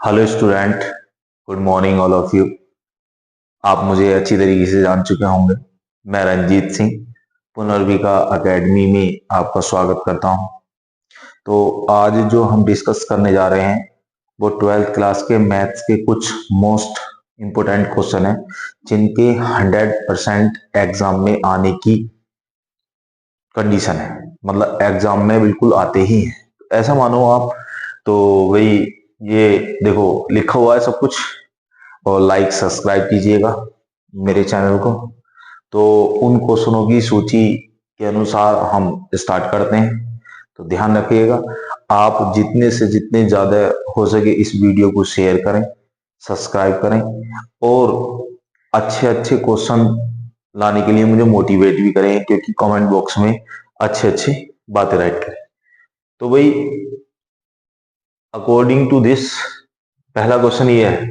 Hello student, good morning all of you. आप मुझे अच्छी तरीके से जान चुके होंगे। मैं रंजीत सिंह पुनर्विका एकेडमी में आपका स्वागत करता हूं। तो आज जो हम डिस्कस करने जा रहे हैं वो 12th क्लास के मैथ्स के कुछ मोस्ट इम्पोर्टेंट क्वेश्चन हैं जिनके 100% एग्जाम में आने की कंडीशन है, मतलब एग्जाम में बिल्कुल आते ही हैं। ऐसा मानो आप, तो वही ये देखो लिखा हुआ है सब कुछ। और लाइक सब्सक्राइब कीजिएगा मेरे चैनल को। तो उन क्वेश्चनों की सूची के अनुसार हम स्टार्ट करते हैं, तो ध्यान रखिएगा। आप जितने से जितने ज्यादा हो सके इस वीडियो को शेयर करें, सब्सक्राइब करें और अच्छे अच्छे क्वेश्चन लाने के लिए मुझे मोटिवेट भी करें, क्योंकि कमेंट बॉक्स में अच्छे अच्छे बातें राइट करें। तो भाई अकॉर्डिंग टू दिस पहला क्वेश्चन ये है,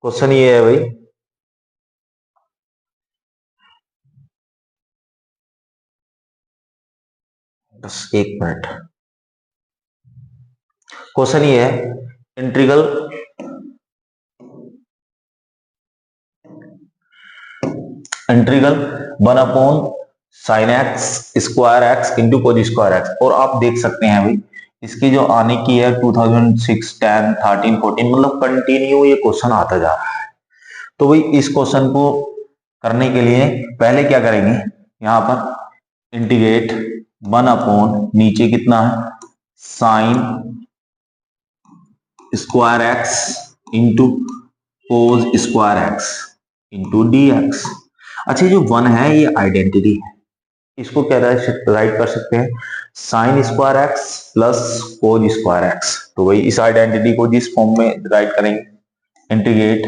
क्वेश्चन ये है भाई, बस एक मिनट। क्वेश्चन ये है, integral integral 1 sine x square x into cos square x. और आप देख सकते हैं भाई इसकी जो आने की है 2006, 10, 13, 14, मतलब कंटिन्यू ये क्वेश्चन आता जा रहा है। तो भाई इस क्वेश्चन को करने के लिए पहले क्या करेंगे, यहां पर इंटीग्रेट 1 नीचे कितना है sign square x into cos square x into D x. अच्छा, जो 1 है ये आइडेंटिटी है, इसको क्या राइट कर सकते हैं sign square x plus cos square x. तो वही इस आइडेंटिटी को जिस फॉर्म में राइट करेंगे, इंटीग्रेट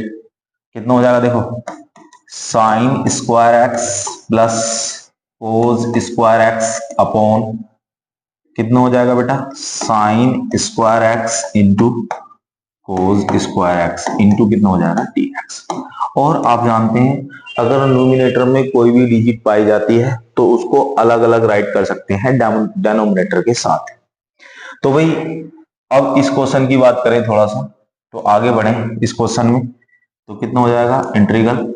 कितना हो जाएगा, देखो sign square x plus cos square x upon कितना हो जाएगा बेटा sign square x into cos square x into कितना हो जाएगा डी एक्स। और आप जानते हैं अगर नोमिनेटर में कोई भी डिजिट पाई जाती है तो उसको अलग अलग राइट कर सकते हैं डेनोमिनेटर के साथ। तो भाई अब इस क्वेश्चन की बात करें थोड़ा सा, तो आगे बढ़े इस क्वेश्चन में, तो कितना हो जाएगा integral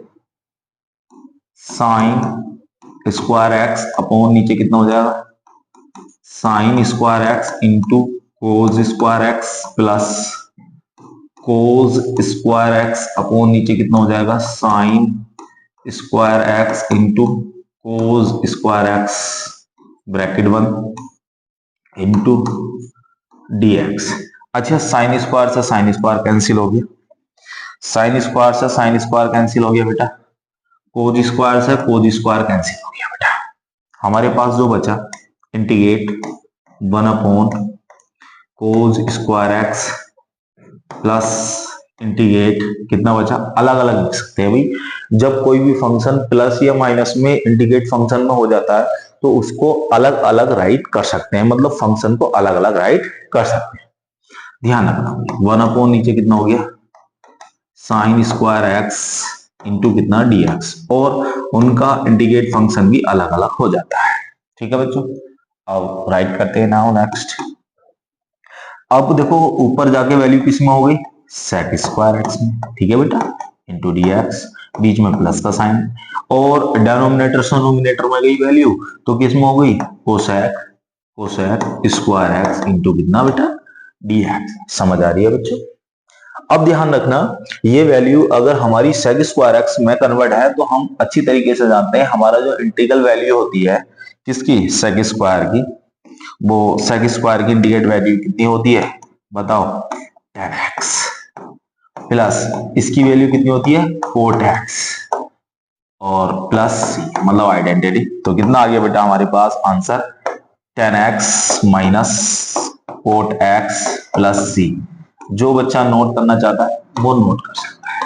sine square x upon नीचे कितना हो जाएगा sine square x into cos square x plus cos square x upon नीचे कितना हो जाएगा sine square x into cos square x bracket 1 into dx. अच्छा, साइन स्क्वायर से साइन स्क्वायर कैंसिल हो गया, साइन स्क्वायर से साइन स्क्वायर कैंसिल हो गया बेटा, कोज स्क्वायर से कोज स्क्वायर कैंसिल हो गया बेटा। हमारे पास जो बचा इंटीग्रेट 1 कोज स्क्वायर एक्स प्लस इंटीग्रेट कितना बचा, अलग अलग लिख सकते हैं भाई। जब कोई भी फंक्शन प्लस या माइनस में इंटीग्रेट फंक्शन में हो जाता है तो उसको अलग अलग राइट कर सकते हैं, मतलब फंक्शन को अलग अलग राइट कर सकते हैं। ध्यान रखना 1 नीचे कितना हो गया साइन स्क्वायर एक्स इंटू कितना डी एक्स, और उनका इंटीग्रेट फंक्शन भी अलग अलग हो जाता है। ठीक है बच्चों, अब राइट करते हैं नाउ नेक्स्ट। अब देखो ऊपर जाके वैल्यू किस में हो गई सेक स्क्वायर एक्स में, ठीक है बेटा, इंटू डी एक्स, बीच में प्लस का साइन, और डिनोमिनेटर से नोमिनेटर में गई वैल्यू तो किस में हो गई cosec cosec square x into कितना बेटा डी एक्स। समझ आ रही है बच्चों? अब ध्यान रखना ये वैल्यू अगर हमारी सेक स्क्वायर एक्स में कन्वर्ट है तो हम अच्छी तरीके से जानते हैं हमारा जो इंटीग्रल वैल्यू होती है किसकी सेक स्क्वायर की, वो सेक स्क्वायर की इंटीग्रेट वैल्यू कितनी होती है बताओ 10x प्लस इसकी वैल्यू कितनी होती है 4x और प्लस सी, मतलब आइडेंटिटी। तो कितना आ गया बेटा हमारे पास answer 10x minus 4x plus C. जो बच्चा नोट करना चाहता है वो नोट कर सकता है।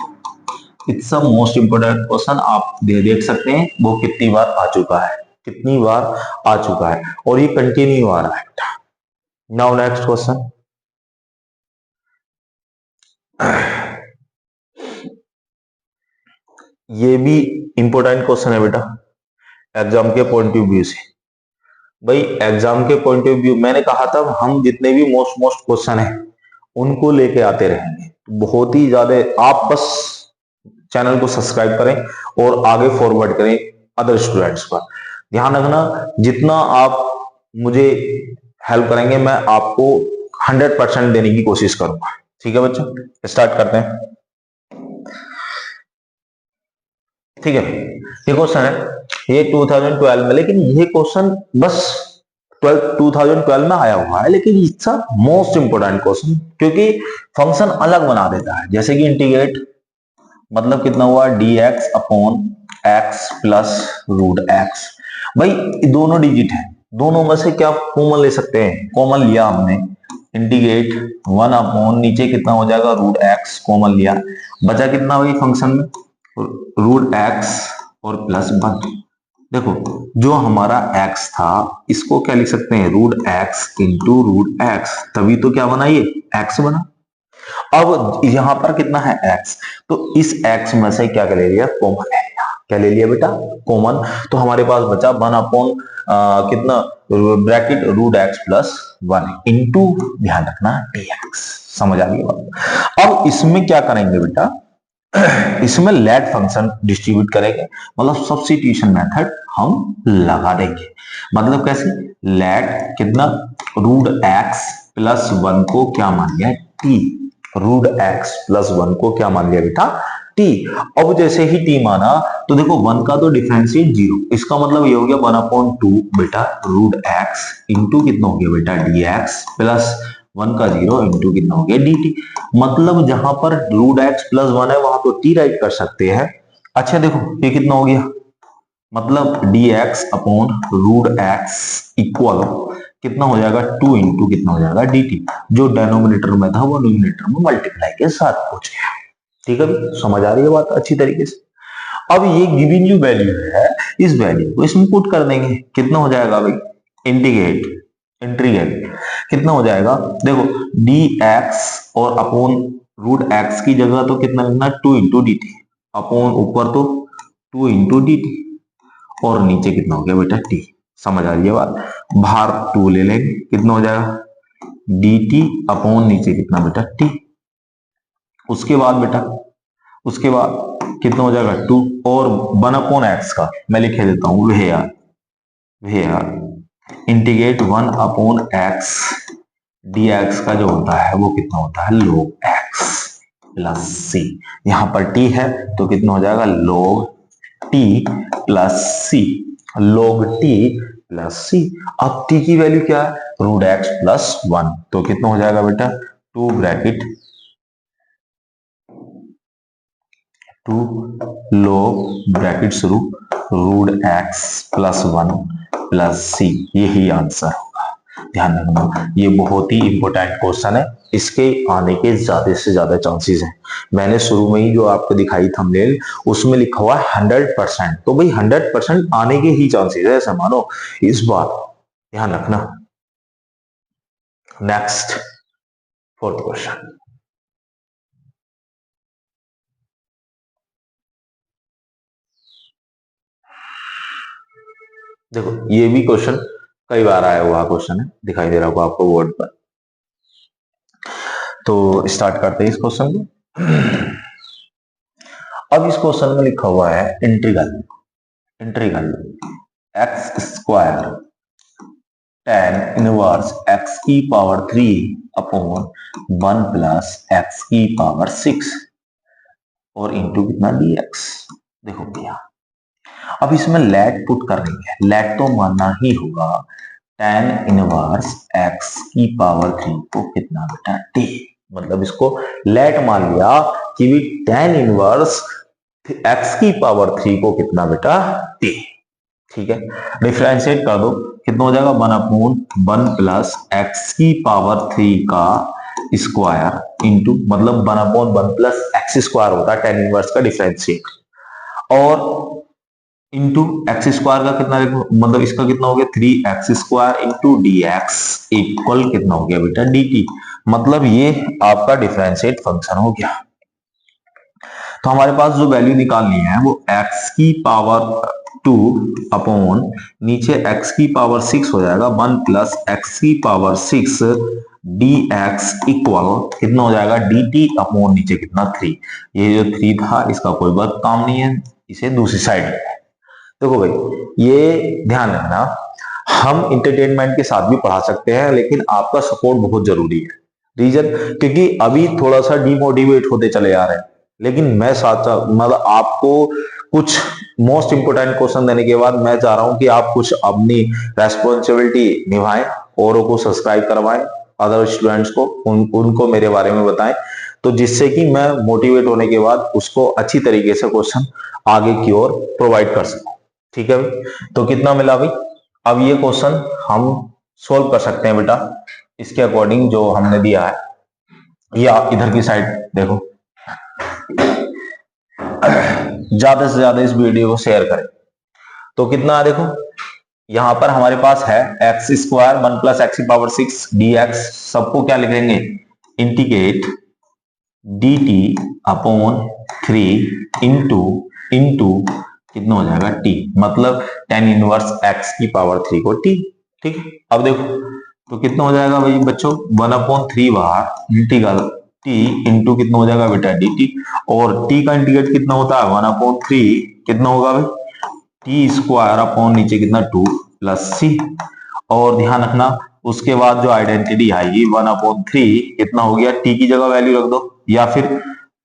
It's a most important question, आप देख सकते हैं वो कितनी बार आ चुका है, कितनी बार आ चुका है, और ये कंटिन्यू आ रहा है। नाउ नेक्स्ट क्वेश्चन, ये भी इंपॉर्टेंट क्वेश्चन है बेटा एग्जाम के पॉइंट ऑफ व्यू से। भाई एग्जाम के पॉइंट ऑफ व्यू मैंने कहा था हम जितने भी मोस्ट क्वेश्चन है उनको लेके आते रहेंगे। बहुत ही ज्यादा आप बस चैनल को सब्सक्राइब करें और आगे फॉरवर्ड करें अदर स्टूडेंट्स पर। ध्यान रखना जितना आप मुझे हेल्प करेंगे मैं आपको 100% देने की कोशिश करूंगा। ठीक है बच्चों, स्टार्ट करते हैं। ठीक है, ये क्वेश्चन है ये 2012 में, लेकिन ये क्वेश्चन बस 2012 में आया हुआ है, लेकिन इसका मोस्ट इंपोर्टेंट क्वेश्चन क्योंकि फंक्शन अलग बना देता है। जैसे कि इंटीग्रेट मतलब कितना हुआ dx upon x plus root x। भाई दोनों डिजिट है, दोनों में से क्या कॉमन ले सकते हैं? कॉमन लिया हमने, इंटीग्रेट 1 अपॉन नीचे कितना हो जाएगा रूट x कॉमन लिया, बचा कितना भाई फंक्शन में रूट x और प्लस 1। देखो जो हमारा x था इसको क्या लिख सकते हैं root x into root x, तभी तो क्या बना ये x बना। अब यहां पर कितना है x, तो इस x में से क्या ले लिया कॉमन है, क्या ले लिया बेटा कॉमन, तो हमारे पास बचा 1 अपॉन कितना bracket root x plus 1 into ध्यान रखना dx। समझ आ गई बात। अब इसमें क्या करेंगे बेटा इसमें लेट फंक्शन डिस्ट्रीब्यूट करेंगे, मतलब सब्स्टिट्यूशन मेथड हम लगा देंगे। मतलब कैसे लेट कितना रूट x प्लस 1 को क्या मान लिया t, रूट x प्लस 1 को क्या मान लिया बेटा t। अब जैसे ही t माना तो देखो 1 का तो डिफरेंशिएट 0, इसका मतलब ये हो गया 1/2 बेटा रूट x इंटू कितना हो गया बेटा dx प्लस 1 का 0 इंटू कितना हो गया dt। मतलब जहां पर रूट x प्लस 1 है वहां तो t राइट कर सकते हैं। अच्छा देखो ये कितना हो गया, मतलब dx upon root x equal कितना हो जाएगा 2 इंटू कितना हो जाएगा dt, जो डिनोमिनेटर में था वो न्यूमिनेटर में मल्टीप्लाई के साथ पहुंच गया। ठीक है भाई, समझ आ रही है बात अच्छी तरीके से। अब ये गिवन जो वैल्यू है इस वैल्यू को इसमें पुट कर देंगे, कितना हो जाएगा भाई इंटीग्रेट इंटीग्रेट कितना हो जाएगा देखो dx और अपॉन रूट x की जगह तो कितना लिखना 2 इंटू डी टी, अपॉन ऊपर तो 2 इंटू डी टी और नीचे कितना हो गया बेटा t। समझ आ रही है बात, बाहर 2 ले लेंगे कितना हो जाएगा dt अपॉन नीचे कितना बेटा t। उसके बाद बेटा उसके बाद कितना हो जाएगा 2 और 1 अपॉन x का मैं लिखे देता हूं where integrate 1 upon x dx का जो होता है वो कितना होता है log x प्लस c। यहां पर t है तो कितना हो जाएगा log t plus c, log t plus c। अब t की वैल्यू क्या है रूट x प्लस 1, तो कितना हो जाएगा बेटा 2 ब्रैकेट 2 log ब्रैकेट शुरू root x plus 1 plus c, यही आंसर होगा। ध्यान रखना ये बहुत ही इंपॉर्टेंट क्वेश्चन है, इसके आने के ज्यादा से ज्यादा चांसेस हैं। मैंने शुरू में ही जो आपको दिखाई थंबनेल उसमें लिखा हुआ है 100%, तो भाई 100% आने के ही चांसेस है ऐसा मानो इस बार, ध्यान रखना। नेक्स्ट 4th क्वेश्चन, देखो ये भी क्वेश्चन कई बार आया हुआ क्वेश्चन है, दिखाई दे रहा होगा आपको बोर्ड पर। तो स्टार्ट करते हैं इस क्वेश्चन को। अब इस क्वेश्चन में लिखा हुआ है integral integral x square tan inverse x की पावर 3 अपॉन 1 प्लस x की पावर 6 और इंटू कितना dx। देखो भैया अब इसमें लेट पुट करनी है, लेट तो मानना ही होगा tan इनवर्स x की पावर 3 को कितना बेटा t, मतलब इसको लेट मान लिया कि भी tan इनवर्स x की पावर 3 को कितना बेटा t। ठीक है, डिफरेंशिएट कर दो कितना हो जाएगा 1 अपॉन 1 प्लस एक्स की पावर 3 का स्क्वायर इंटू मतलब 1 अपॉन 1 प्लस एक्स स्क्वायर होता है tan इनवर्स का डिफरेंशिएट, और इंटू एक्स स्क्वायर का कितना मतलब इसका कितना हो गया 3x square into dx equal कितना हो गया बेटा dt। मतलब ये आपका डिफरेंशिएट फंक्शन हो गया। तो हमारे पास जो वैल्यू निकालनी है वो x की पावर 2 अपॉन नीचे x की पावर 6 हो जाएगा 1 प्लस x की पावर 6 dx इक्वल कितना हो जाएगा dt अपॉन नीचे कितना 3। ये जो 3 था इसका कोई वर्क काम नहीं है, इसे दूसरी साइड में। देखो भाई ये ध्यान रखना, हम इंटरटेनमेंट के साथ भी पढ़ा सकते हैं लेकिन आपका सपोर्ट बहुत जरूरी है। रीजन क्योंकि अभी थोड़ा सा डिमोटिवेट होते चले जा रहे हैं, लेकिन मैं साथ साथ मतलब आपको कुछ मोस्ट इंपोर्टेंट क्वेश्चन देने के बाद मैं चाह रहा हूं कि आप कुछ अपनी रेस्पॉन्सिबिलिटी निभाएं, औरों को सब्सक्राइब करवाएं, अदर स्टूडेंट्स को उनको मेरे बारे में बताएं, तो जिससे कि मैं मोटिवेट होने के बाद उसको अच्छी तरीके से क्वेश्चन आगे की ओर प्रोवाइड कर सकूं। ठीक है भाई, तो कितना मिला भाई? अब ये क्वेश्चन हम सोल्व कर सकते हैं बेटा इसके अकॉर्डिंग जो हमने दिया है। या इधर की साइड देखो, ज्यादा से ज्यादा इस वीडियो को शेयर करें। तो कितना है देखो, यहां पर हमारे पास है एक्स स्क्वायर 1 प्लस एक्स की पावर 6 dx, सबको क्या लिखेंगे इंटीग्रेट dt अपॉन 3 इंटू कितना हो जाएगा t, मतलब tan इनवर्स x की पावर 3 को t। ठीक है, अब देखो तो कितना हो जाएगा भाई बच्चों 1/3 बाहर इंटीग्रल t इंटू कितना हो जाएगा बेटा dt, और t का इंटीग्रेट कितना होता है 1/3 कितना होगा भाई टी स्क्वायर अपॉन नीचे कितना 2 प्लस सी। और ध्यान रखना उसके बाद जो आइडेंटिटी आएगी 1/3 कितना हो गया, टी की जगह वैल्यू रख दो, या फिर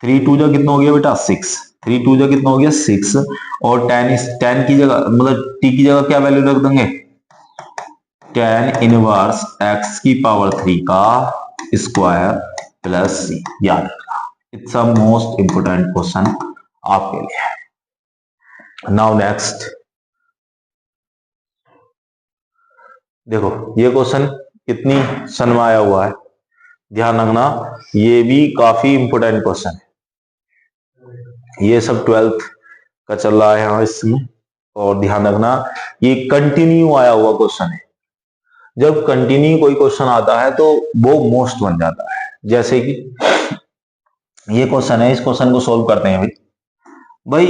3 2 जा कितना हो गया बेटा 6, 3 2 जा कितना हो गया 6, और tan की जगह मतलब टी की जगह क्या वैल्यू रख देंगे tan इनवर्स x की पावर 3 का स्क्वायर प्लस सी। याद रखना, it's a most important question आपके लिए। नाउ नेक्स्ट देखो, ये क्वेश्चन कितनी सन में आया हुआ है, ध्यान रखना ये भी काफी इंपोर्टेंट क्वेश्चन है। ये सब 12th का चल रहा है यहाँ इसमें, और ध्यान रखना ये कंटिन्यू आया हुआ क्वेश्चन है। जब कंटिन्यू कोई क्वेश्चन आता है तो वो मोस्ट बन जाता है। जैसे कि ये क्वेश्चन है, इस क्वेश्चन को सोल्व करते हैं भाई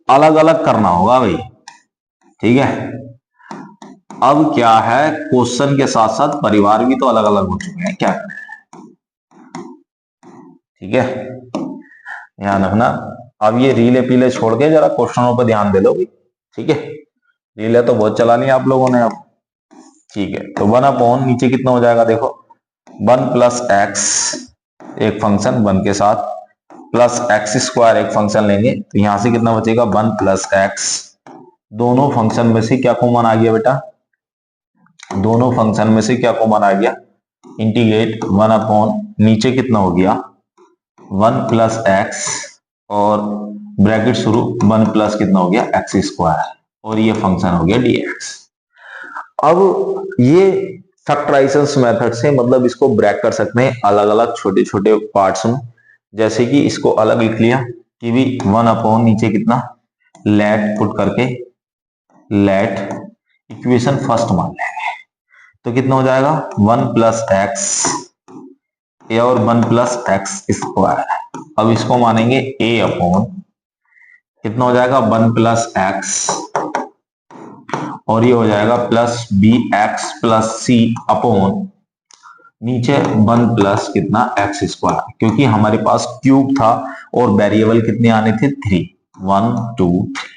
अलग अलग करना होगा भाई, ठीक है। अब क्या है क्वेश्चन के साथ साथ परिवार भी तो अलग अलग हो चुके हैं, क्या करें, ठीक है ध्यान रखना। अब ये रीले पीले छोड़ के जरा क्वेश्चनों पर ध्यान दे लो भाई, ठीक है। रीले तो बहुत चला ली आप लोगों ने अब, ठीक है। तो 1/, नीचे कितना हो जाएगा देखो 1 प्लस एक्स एक फंक्शन 1 के साथ प्लस एक्स स्क्वायर एक फंक्शन लेंगे, तो यहां से कितना बचेगा 1 प्लस एक्स। दोनों फंक्शन में से क्या कॉमन आ गया बेटा, दोनों फंक्शन में से क्या कॉमन आ गया इंटीग्रेट 1/, नीचे कितना हो गया 1 प्लस एक्स और ब्रैकेट शुरू 1 प्लस कितना हो गया एक्स स्क्वायर, और ये फंक्शन हो गया dx। अब ये फैक्टराइजेशन मेथड से मतलब इसको ब्रेक कर सकते हैं अलग अलग छोटे छोटे पार्ट्स में। जैसे कि इसको अलग लिख लिया कि भी 1/, नीचे कितना लेट पुट करके लेट इक्वेशन फर्स्ट मान लेंगे, तो कितना हो जाएगा 1 प्लस एक्स और 1 प्लस एक्स स्क्वायर। अब इसको मानेंगे a/, कितना हो जाएगा 1 प्लस एक्स, और ये हो जाएगा प्लस बी एक्स प्लस सी अपॉन नीचे 1 प्लस कितना एक्स स्क्वायर, क्योंकि हमारे पास क्यूब था और वेरिएबल कितने आने थे 3 1 2 3।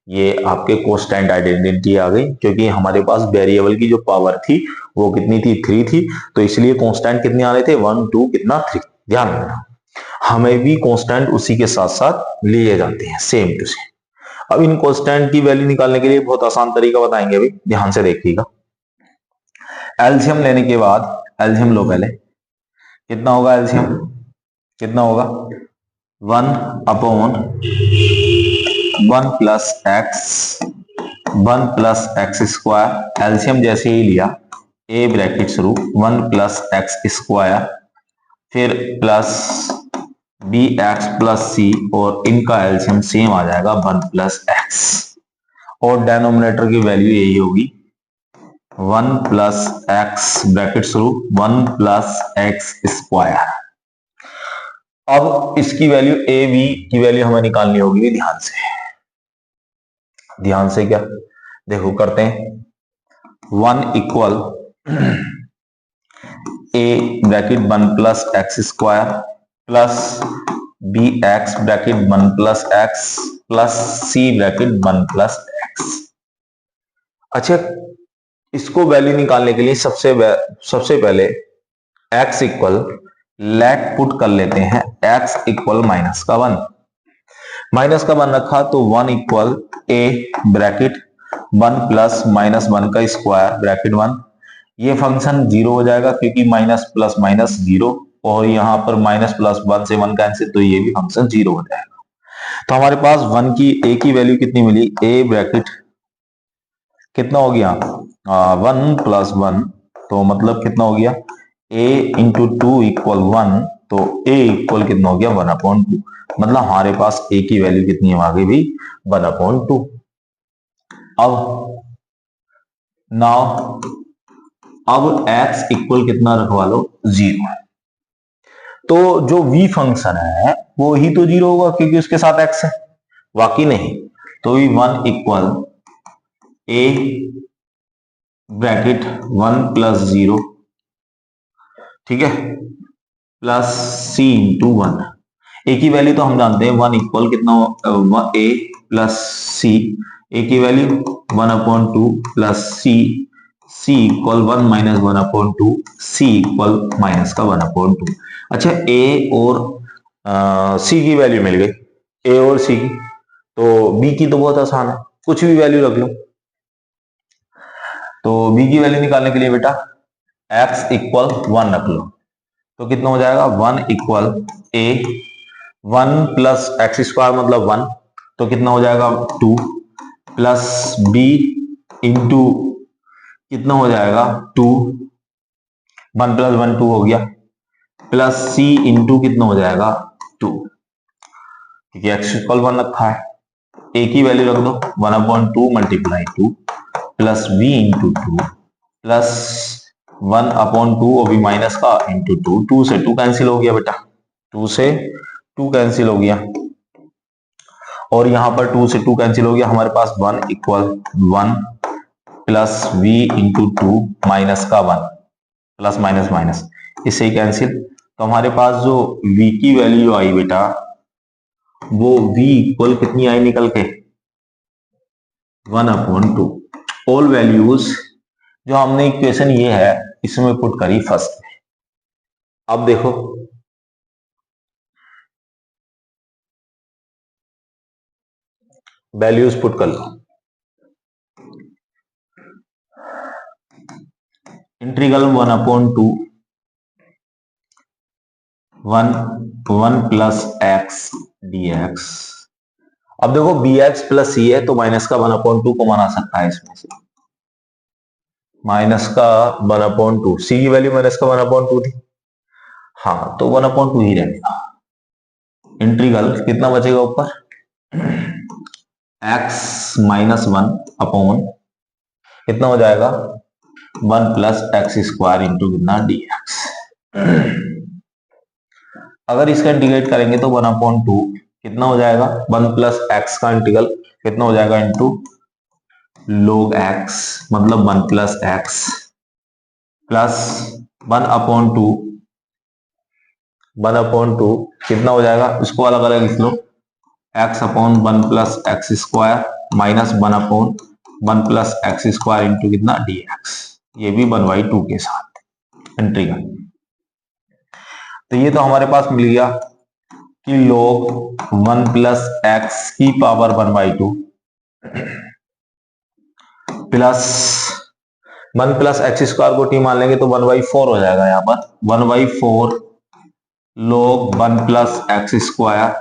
ये आपके कांस्टेंट आइडेंटिटी आ गई, क्योंकि हमारे पास वेरिएबल की जो पावर थी वो कितनी थी 3 थी, तो इसलिए कांस्टेंट कितने आने थे 1 2 कितना 3। ध्यान रखना हमें भी कांस्टेंट उसी के साथ साथ लिए जाते हैं सेम टू सेम। अब इन कांस्टेंट की वैल्यू निकालने के लिए बहुत आसान तरीका बताएंगे अभी, ध्यान से देखिएगा। एलसीएम लेने के बाद एलसीएम लो पहले, कितना होगा एलसीएम, कितना होगा 1/1 plus x 1 plus X square. LCM जैसे ही लिया ए ब्रैकेट शुरू 1 प्लस एक्स स्क्वायर फिर प्लस बी एक्स प्लस सी, और इनका एलसीएम सेम आ जाएगा 1 प्लस एक्स, और डेनोमिनेटर की वैल्यू यही होगी 1 प्लस एक्स ब्रैकेट शुरू 1 प्लस एक्स स्क्वायर। अब इसकी वैल्यू ए बी की वैल्यू हमें निकालनी होगी ध्यान से क्या देखो करते हैं। 1 equal A bracket 1 plus X square plus B X bracket 1 plus X plus C bracket 1 plus X. अच्छा, इसको वैल्यू निकालने के लिए सबसे पहले x इक्वल लेट पुट कर लेते हैं x इक्वल माइनस का 1 रखा तो 1 equal a bracket 1 plus minus 1 का स्क्वायर ब्रैकेट 1। ये फंक्शन जीरो हो जाएगा क्योंकि माइनस प्लस माइनस जीरो, और यहां पर माइनस प्लस 1 से 1 कैंसिल, तो ये भी फंक्शन जीरो हो जाएगा। तो हमारे पास 1 की a की वैल्यू कितनी मिली, a ब्रैकेट कितना हो गया 1 प्लस 1, तो मतलब कितना हो गया a इंटू टू इक्वल 1, तो a इक्वल कितना हो गया 1/2। मतलब हमारे पास a की वैल्यू कितनी है आगे भी 1/2। अब नाउ अब x इक्वल कितना रखवा लो 0। तो जो v फंक्शन है वो ही तो 0 होगा क्योंकि उसके साथ x है, बाकी नहीं। तो भी 1 इक्वल a ब्रैकेट 1 प्लस 0, ठीक है, प्लस सी इंटू 1। ए की वैल्यू तो हम जानते हैं 1 इक्वल कितना ए प्लस सी, ए की वैल्यू 1/2 प्लस सी, सी इक्वल 1 माइनस 1/2, सी इक्वल माइनस का 1/2। अच्छा, ए और सी की वैल्यू मिल गई, ए और सी की। तो बी की तो बहुत आसान है, कुछ भी वैल्यू रख लो। तो बी की वैल्यू निकालने के लिए बेटा x इक्वल 1 रख लो, तो कितना हो जाएगा 1 इक्वल ए 1 प्लस एक्स स्क्वायर मतलब 1, तो कितना हो जाएगा 2 प्लस बी इंटू कितना हो जाएगा 2, 1 प्लस 1 2 हो गया, प्लस सी इंटू कितना हो जाएगा 2, क्योंकि एक्स इक्वल 1 रखा है। ए की वैल्यू रख दो 1/2 multiply 2 plus B into 2 plus 1/2 और भी माइनस का इंटू 2, 2 से 2 कैंसिल हो गया बेटा, 2 से 2 कैंसिल हो गया, और यहां पर 2 से 2 कैंसिल हो गया। हमारे पास 1 equal 1 plus v into 2 minus का 1, प्लस माइनस माइनस इससे ही कैंसिल। तो हमारे पास जो v की वैल्यू आई बेटा वो v इक्वल कितनी आई निकल के 1/2। ऑल वैल्यूज जो हमने इक्वेशन ये है इसमें पुट करी फर्स्ट। अब देखो वैल्यूज पुट कर लो, इंटीग्रल 1/2 1 प्लस एक्स dx। अब देखो बी एक्स प्लस सी है तो माइनस का 1/2 को बना सकता है इसमें से, माइनस का 1/2, सी की वैल्यू माइनस का 1/2 थी, हाँ तो 1/2 ही रहेगा। इंटीग्रल कितना बचेगा ऊपर x माइनस 1 अपॉन कितना हो जाएगा 1 प्लस एक्स स्क्वायर इंटू कितना dx। अगर इसका इंटीग्रेट करेंगे तो 1/2 कितना हो जाएगा 1 प्लस एक्स का इंटीग्रल कितना हो जाएगा इंटू log x मतलब 1 प्लस एक्स प्लस 1/2 1/2 कितना हो जाएगा, इसको अलग अलग लिख लो x upon 1 plus X square minus 1/1 plus X square into कितना dx, ये भी 1/2 के साथ इंटीग्रल। तो ये तो हमारे पास मिल गया कि log 1 प्लस एक्स की power 1/2 plus 1 plus X square को टी मान लेंगे तो 1/4 हो जाएगा, यहाँ पर 1/4 log 1 प्लस एक्स स्क्वायर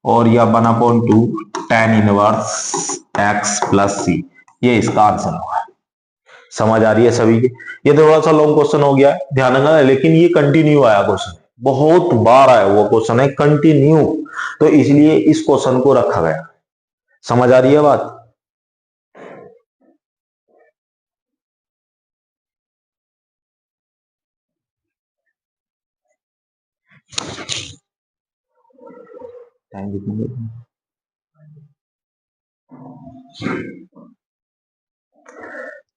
और या 1/2 tan इनवर्स एक्स प्लस सी, ये इसका आंसर होगा। समझ आ रही है सभी की। ये थोड़ा सा लॉन्ग क्वेश्चन हो गया है, ध्यान रखना, लेकिन ये कंटिन्यू आया क्वेश्चन, बहुत बार आया हुआ क्वेश्चन है कंटिन्यू, तो इसलिए इस क्वेश्चन को रखा गया। समझ आ रही है बात। टाइम कितना?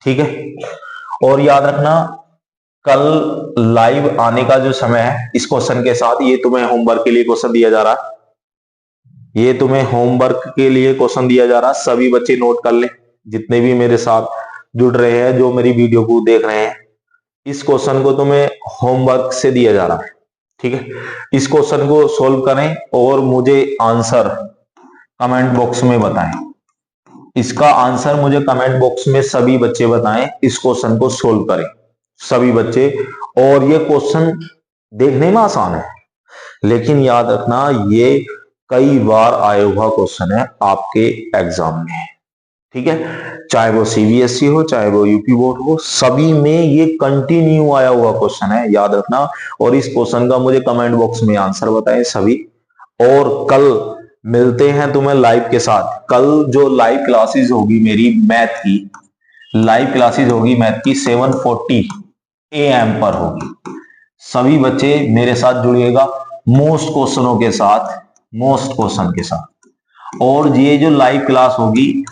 ठीक है। और याद रखना कल लाइव आने का जो समय है इस क्वेश्चन के साथ, ये तुम्हें होमवर्क के लिए क्वेश्चन दिया जा रहा है, ये तुम्हें होमवर्क के लिए क्वेश्चन दिया जा रहा है। सभी बच्चे नोट कर ले, जितने भी मेरे साथ जुड़ रहे हैं, जो मेरी वीडियो को देख रहे हैं, इस क्वेश्चन को तुम्हें होमवर्क से दिया जा रहा है। ठीक है, इस क्वेश्चन को सोल्व करें और मुझे आंसर कमेंट बॉक्स में बताएं। इसका आंसर मुझे कमेंट बॉक्स में सभी बच्चे बताएं, इस क्वेश्चन को सोल्व करें सभी बच्चे। और ये क्वेश्चन देखने में आसान है, लेकिन याद रखना ये कई बार आया हुआ क्वेश्चन है आपके एग्जाम में। ठीक है, चाहे वो सीबीएसई हो चाहे वो यूपी बोर्ड हो, सभी में ये कंटिन्यू आया हुआ क्वेश्चन है, याद रखना। और इस क्वेश्चन का मुझे कमेंट बॉक्स में आंसर बताएं सभी। और कल मिलते हैं तुम्हें लाइव के साथ। कल जो लाइव क्लासेस होगी मेरी मैथ की, लाइव क्लासेस होगी मैथ की 7:40 AM पर होगी। सभी बच्चे मेरे साथ जुड़िएगा मोस्ट क्वेश्चनों के साथ, मोस्ट क्वेश्चन के साथ। और ये जो लाइव क्लास होगी,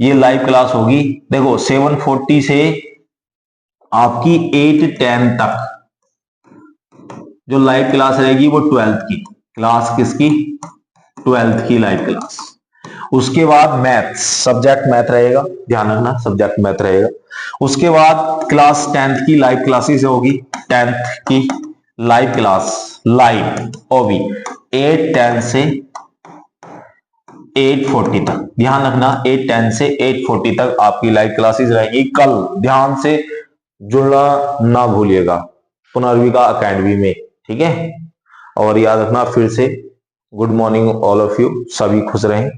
ये लाइव क्लास होगी, देखो 7:40 से आपकी 8:10 तक जो लाइव क्लास रहेगी वो 12th की क्लास, किसकी? 12th की लाइव क्लास। उसके बाद मैथ, सब्जेक्ट मैथ रहेगा, ध्यान रखना सब्जेक्ट मैथ रहेगा। उसके बाद क्लास 10th की लाइव क्लासेस होगी, 10th की लाइव क्लास, लाइव ओवी 8:10 से 8:40 तक। ध्यान रखना 8:10 से 8:40 तक आपकी लाइव क्लासेस रहेंगी। कल ध्यान से जुड़ना ना भूलिएगा पुनर्विका अकेडमी में। ठीक है, और याद रखना फिर से good morning all of you, सभी खुश रहें।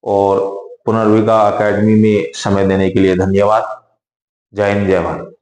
और पुनर्विका अकेडमी में समय देने के लिए धन्यवाद। जय हिंद, जय भारत।